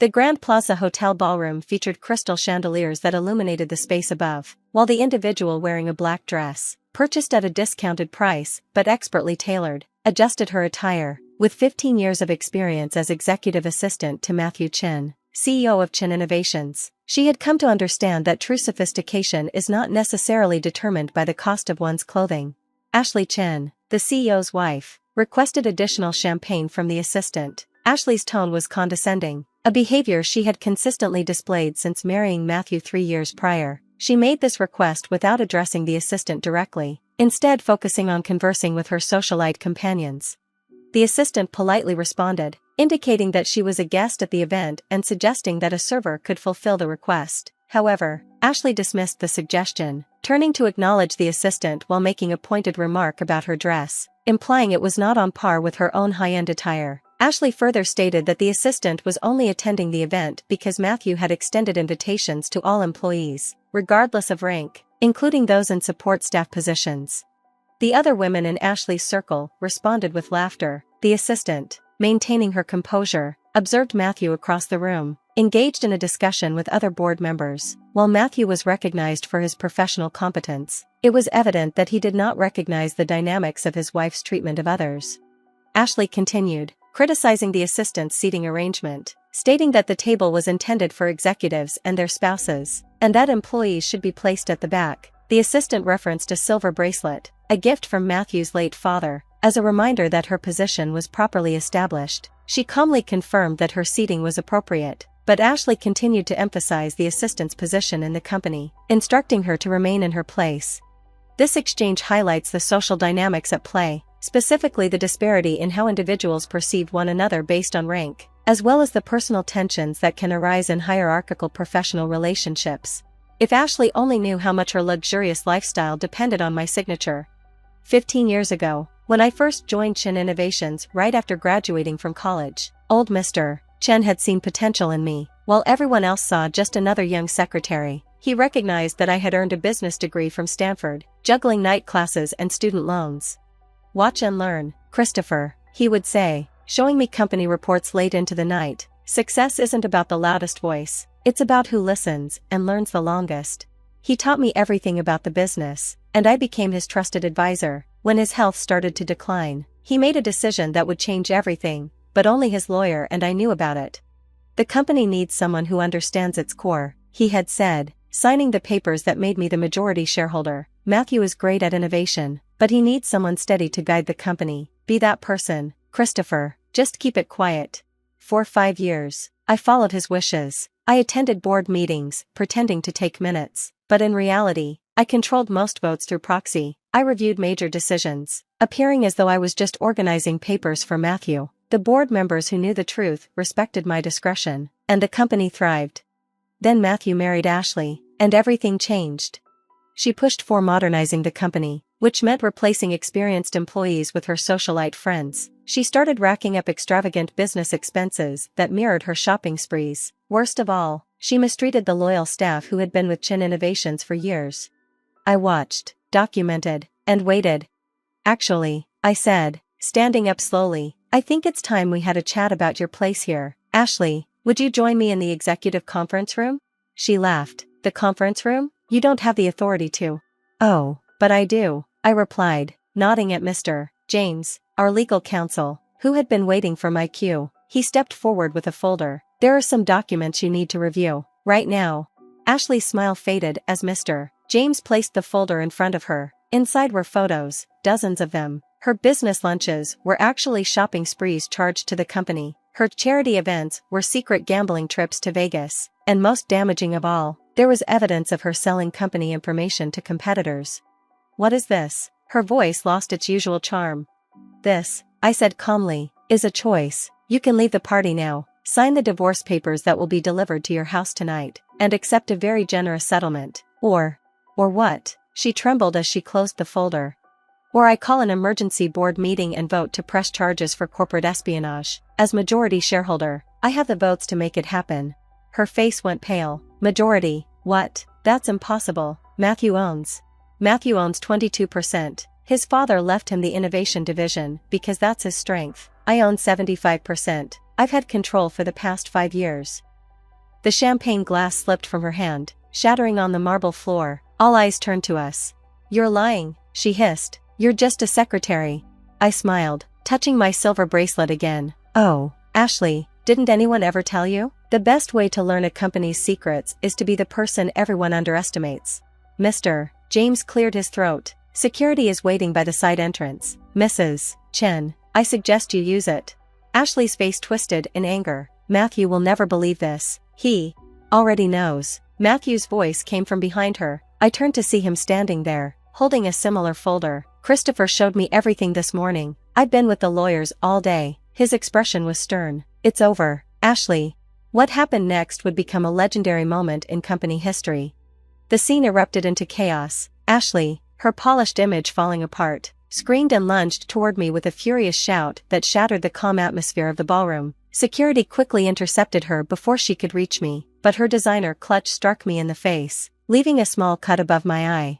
The Grand Plaza Hotel ballroom featured crystal chandeliers that illuminated the space above, while the individual wearing a black dress, purchased at a discounted price but expertly tailored, adjusted her attire. With 15 years of experience as executive assistant to Matthew Chen, CEO of Chen Innovations, she had come to understand that true sophistication is not necessarily determined by the cost of one's clothing. Ashley Chen, the CEO's wife, requested additional champagne from the assistant. Ashley's tone was condescending, a behavior she had consistently displayed since marrying Matthew 3 years prior. She made this request without addressing the assistant directly, instead focusing on conversing with her socialite companions. The assistant politely responded, indicating that she was a guest at the event and suggesting that a server could fulfill the request. However, Ashley dismissed the suggestion, turning to acknowledge the assistant while making a pointed remark about her dress, implying it was not on par with her own high-end attire. Ashley further stated that the assistant was only attending the event because Matthew had extended invitations to all employees, regardless of rank, including those in support staff positions. The other women in Ashley's circle responded with laughter. The assistant, maintaining her composure, observed Matthew across the room, engaged in a discussion with other board members. While Matthew was recognized for his professional competence, it was evident that he did not recognize the dynamics of his wife's treatment of others. Ashley continued, criticizing the assistant's seating arrangement, stating that the table was intended for executives and their spouses, and that employees should be placed at the back. The assistant referenced a silver bracelet, a gift from Matthew's late father, as a reminder that her position was properly established. She calmly confirmed that her seating was appropriate, but Ashley continued to emphasize the assistant's position in the company, instructing her to remain in her place. This exchange highlights the social dynamics at play, specifically the disparity in how individuals perceive one another based on rank, as well as the personal tensions that can arise in hierarchical professional relationships. If Ashley only knew how much her luxurious lifestyle depended on my signature. 15 years ago, when I first joined Chen Innovations right after graduating from college, old Mr. Chen had seen potential in me, while everyone else saw just another young secretary. He recognized that I had earned a business degree from Stanford, juggling night classes and student loans. "Watch and learn, Christopher," he would say, showing me company reports late into the night. "Success isn't about the loudest voice, it's about who listens and learns the longest." He taught me everything about the business, and I became his trusted advisor. When his health started to decline, he made a decision that would change everything, but only his lawyer and I knew about it. "The company needs someone who understands its core," he had said, signing the papers that made me the majority shareholder. "Matthew is great at innovation, but he needs someone steady to guide the company. Be that person, Christopher. Just keep it quiet." For 5 years, I followed his wishes. I attended board meetings, pretending to take minutes, but in reality, I controlled most votes through proxy. I reviewed major decisions, appearing as though I was just organizing papers for Matthew. The board members who knew the truth respected my discretion, and the company thrived. Then Matthew married Ashley, and everything changed. She pushed for modernizing the company, which meant replacing experienced employees with her socialite friends. She started racking up extravagant business expenses that mirrored her shopping sprees. Worst of all, she mistreated the loyal staff who had been with Chen Innovations for years. I watched, documented, and waited. "Actually," I said, standing up slowly, "I think it's time we had a chat about your place here. Ashley, would you join me in the executive conference room?" She laughed. "The conference room? You don't have the authority to." "Oh, but I do," I replied, nodding at Mr. James, our legal counsel, who had been waiting for my cue. He stepped forward with a folder. "There are some documents you need to review. Right now." Ashley's smile faded as Mr. James placed the folder in front of her. Inside were photos, dozens of them. Her business lunches were actually shopping sprees charged to the company. Her charity events were secret gambling trips to Vegas. And most damaging of all, there was evidence of her selling company information to competitors. "What is this?" Her voice lost its usual charm. "This," I said calmly, "is a choice. You can leave the party now, sign the divorce papers that will be delivered to your house tonight, and accept a very generous settlement. Or what?" She trembled as she closed the folder. "Or I call an emergency board meeting and vote to press charges for corporate espionage. As majority shareholder, I have the votes to make it happen." Her face went pale. "Majority? What? That's impossible. Matthew owns 22%. His father left him the innovation division because that's his strength. I own 75%. I've had control for the past 5 years. The champagne glass slipped from her hand, shattering on the marble floor. All eyes turned to us. "You're lying," she hissed. "You're just a secretary." I smiled, touching my silver bracelet again. "Oh, Ashley, didn't anyone ever tell you? The best way to learn a company's secrets is to be the person everyone underestimates." Mr. James cleared his throat. "Security is waiting by the side entrance. Mrs. Chen, I suggest you use it." Ashley's face twisted in anger. "Matthew will never believe this. He already knows." Matthew's voice came from behind her. I turned to see him standing there, holding a similar folder. "Christopher showed me everything this morning. I'd been with the lawyers all day." His expression was stern. "It's over, Ashley." What happened next would become a legendary moment in company history. The scene erupted into chaos. Ashley, her polished image falling apart, screamed and lunged toward me with a furious shout that shattered the calm atmosphere of the ballroom. Security quickly intercepted her before she could reach me, but her designer clutch struck me in the face, leaving a small cut above my eye.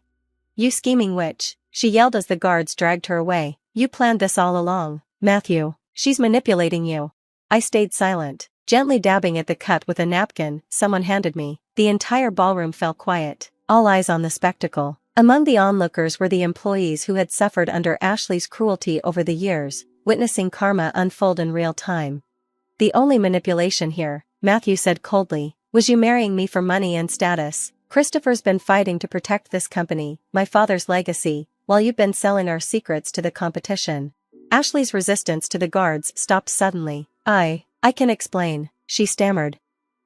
"You scheming witch," she yelled as the guards dragged her away. "You planned this all along, Matthew. She's manipulating you." I stayed silent, gently dabbing at the cut with a napkin someone handed me. The entire ballroom fell quiet, all eyes on the spectacle. Among the onlookers were the employees who had suffered under Ashley's cruelty over the years, witnessing karma unfold in real time. "The only manipulation here," Matthew said coldly, "was you marrying me for money and status. Christopher's been fighting to protect this company, my father's legacy, while you've been selling our secrets to the competition." Ashley's resistance to the guards stopped suddenly. I can explain," she stammered.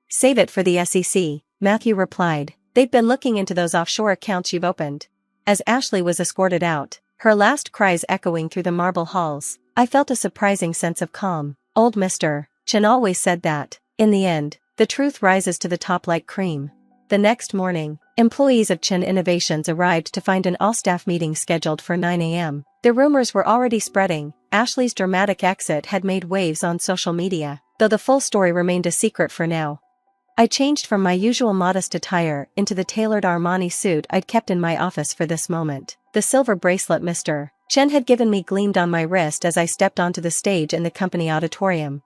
"Save it for the SEC," Matthew replied. "They've been looking into those offshore accounts you've opened." As Ashley was escorted out, her last cries echoing through the marble halls, I felt a surprising sense of calm. Old Mr. Chen always said that, in the end, the truth rises to the top like cream. The next morning, employees of Chen Innovations arrived to find an all-staff meeting scheduled for 9 a.m. The rumors were already spreading. Ashley's dramatic exit had made waves on social media, though the full story remained a secret for now. I changed from my usual modest attire into the tailored Armani suit I'd kept in my office for this moment. The silver bracelet Mr. Chen had given me gleamed on my wrist as I stepped onto the stage in the company auditorium.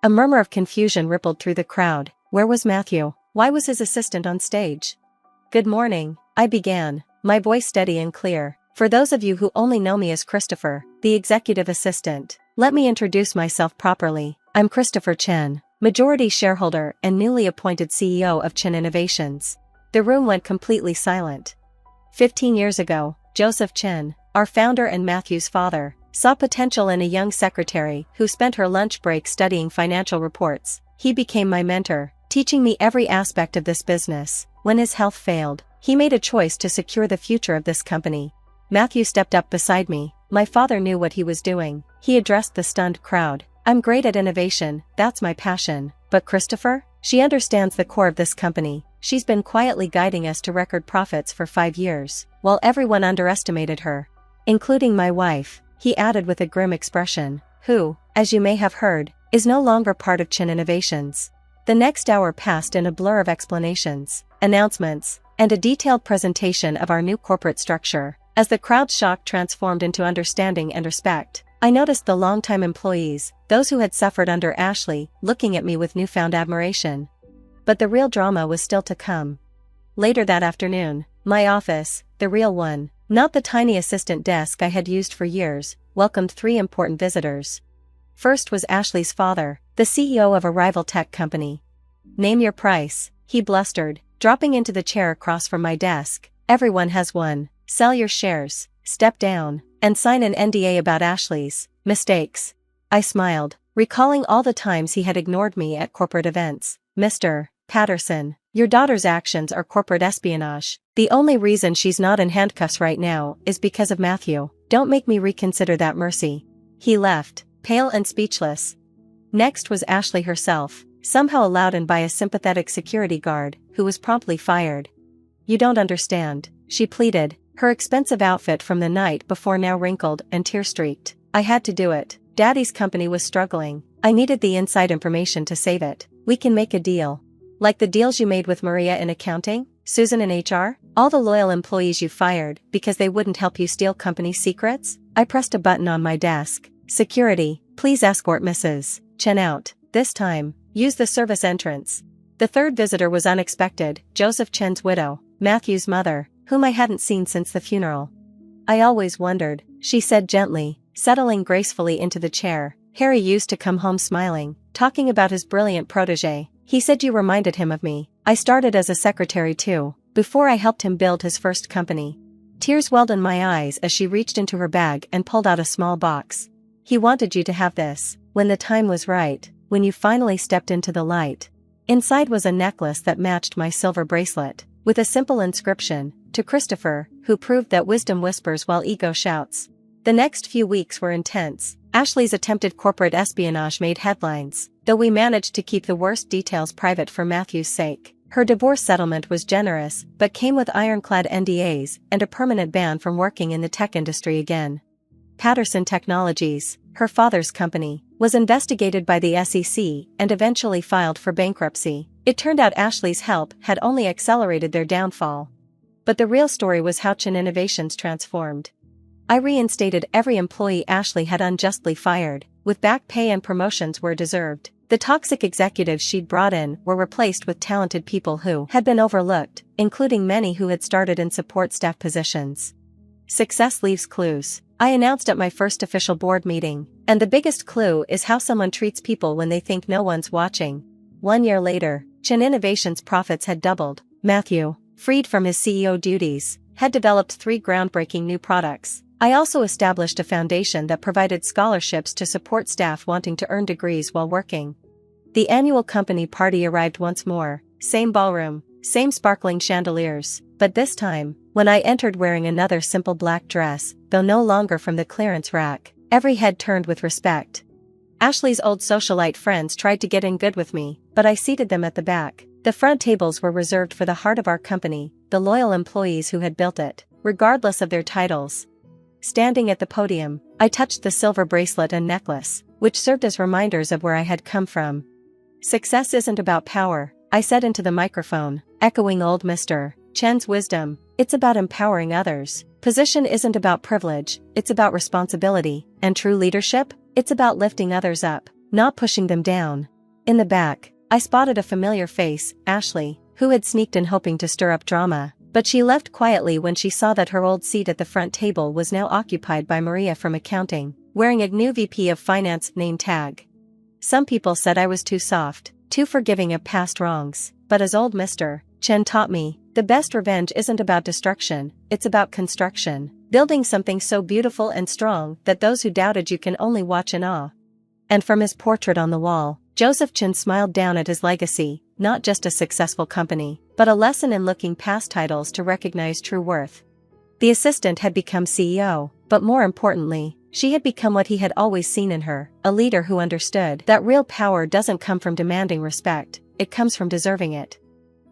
A murmur of confusion rippled through the crowd. Where was Matthew? Why was his assistant on stage? "Good morning," I began, my voice steady and clear. "For those of you who only know me as Christopher, the executive assistant, let me introduce myself properly. I'm Christopher Chen, majority shareholder and newly appointed CEO of Chen Innovations." The room went completely silent. 15 years ago, Joseph Chen, our founder and Matthew's father, saw potential in a young secretary who spent her lunch break studying financial reports. He became my mentor, teaching me every aspect of this business. When his health failed, he made a choice to secure the future of this company. Matthew stepped up beside me. My father knew what he was doing. He addressed the stunned crowd. "I'm great at innovation, that's my passion. But Christopher? She understands the core of this company. She's been quietly guiding us to record profits for 5 years, while everyone underestimated her. Including my wife," he added with a grim expression, "who, as you may have heard, is no longer part of Chen Innovations." The next hour passed in a blur of explanations, announcements, and a detailed presentation of our new corporate structure. As the crowd's shock transformed into understanding and respect, I noticed the longtime employees, those who had suffered under Ashley, looking at me with newfound admiration. But the real drama was still to come. Later that afternoon, my office, the real one, not the tiny assistant desk I had used for years, welcomed 3 important visitors. First was Ashley's father, the CEO of a rival tech company. "Name your price," he blustered, dropping into the chair across from my desk. "Everyone has one. Sell your shares, step down, and sign an NDA about Ashley's mistakes." I smiled, recalling all the times he had ignored me at corporate events. "Mr. Patterson, your daughter's actions are corporate espionage. The only reason she's not in handcuffs right now is because of Matthew. Don't make me reconsider that, Mercy." He left, pale and speechless. Next was Ashley herself, somehow allowed in by a sympathetic security guard, who was promptly fired. "You don't understand," she pleaded, her expensive outfit from the night before now wrinkled and tear-streaked. "I had to do it. Daddy's company was struggling. I needed the inside information to save it. We can make a deal. Like the deals you made with Maria in accounting, Susan in HR, all the loyal employees you fired because they wouldn't help you steal company secrets?" I pressed a button on my desk. "Security, please escort Mrs. Chen out. This time, use the service entrance." The third visitor was unexpected, Joseph Chen's widow, Matthew's mother, whom I hadn't seen since the funeral. "I always wondered," she said gently, settling gracefully into the chair. "Harry used to come home smiling, talking about his brilliant protege. He said you reminded him of me. I started as a secretary too, before I helped him build his first company." Tears welled in my eyes as she reached into her bag and pulled out a small box. "He wanted you to have this, when the time was right, when you finally stepped into the light." Inside was a necklace that matched my silver bracelet, with a simple inscription, "To Christopher, who proved that wisdom whispers while ego shouts." The next few weeks were intense. Ashley's attempted corporate espionage made headlines, though we managed to keep the worst details private for Matthew's sake. Her divorce settlement was generous, but came with ironclad NDAs and a permanent ban from working in the tech industry again. Patterson Technologies, her father's company, was investigated by the SEC and eventually filed for bankruptcy. It turned out Ashley's help had only accelerated their downfall. But the real story was how Chen Innovations transformed. I reinstated every employee Ashley had unjustly fired, with back pay and promotions where deserved. The toxic executives she'd brought in were replaced with talented people who had been overlooked, including many who had started in support staff positions. Success leaves clues, I announced at my first official board meeting, and the biggest clue is how someone treats people when they think no one's watching. 1 year later, Chen Innovations' profits had doubled. Matthew, freed from his CEO duties, had developed 3 groundbreaking new products. I also established a foundation that provided scholarships to support staff wanting to earn degrees while working. The annual company party arrived once more, same ballroom, same sparkling chandeliers, but this time, when I entered wearing another simple black dress, though no longer from the clearance rack, every head turned with respect. Ashley's old socialite friends tried to get in good with me, but I seated them at the back. The front tables were reserved for the heart of our company, the loyal employees who had built it, regardless of their titles. Standing at the podium, I touched the silver bracelet and necklace, which served as reminders of where I had come from. "Success isn't about power," I said into the microphone, echoing old Mr. Chen's wisdom. "It's about empowering others. Position isn't about privilege, it's about responsibility. And true leadership? It's about lifting others up, not pushing them down." In the back, I spotted a familiar face, Ashley, who had sneaked in hoping to stir up drama. But she left quietly when she saw that her old seat at the front table was now occupied by Maria from accounting, wearing a new VP of Finance name tag. Some people said I was too soft, too forgiving of past wrongs, but as old Mr. Chen taught me, the best revenge isn't about destruction, it's about construction, building something so beautiful and strong that those who doubted you can only watch in awe. And from his portrait on the wall, Joseph Chen smiled down at his legacy, not just a successful company, but a lesson in looking past titles to recognize true worth. The assistant had become CEO, but more importantly, she had become what he had always seen in her, a leader who understood that real power doesn't come from demanding respect, it comes from deserving it.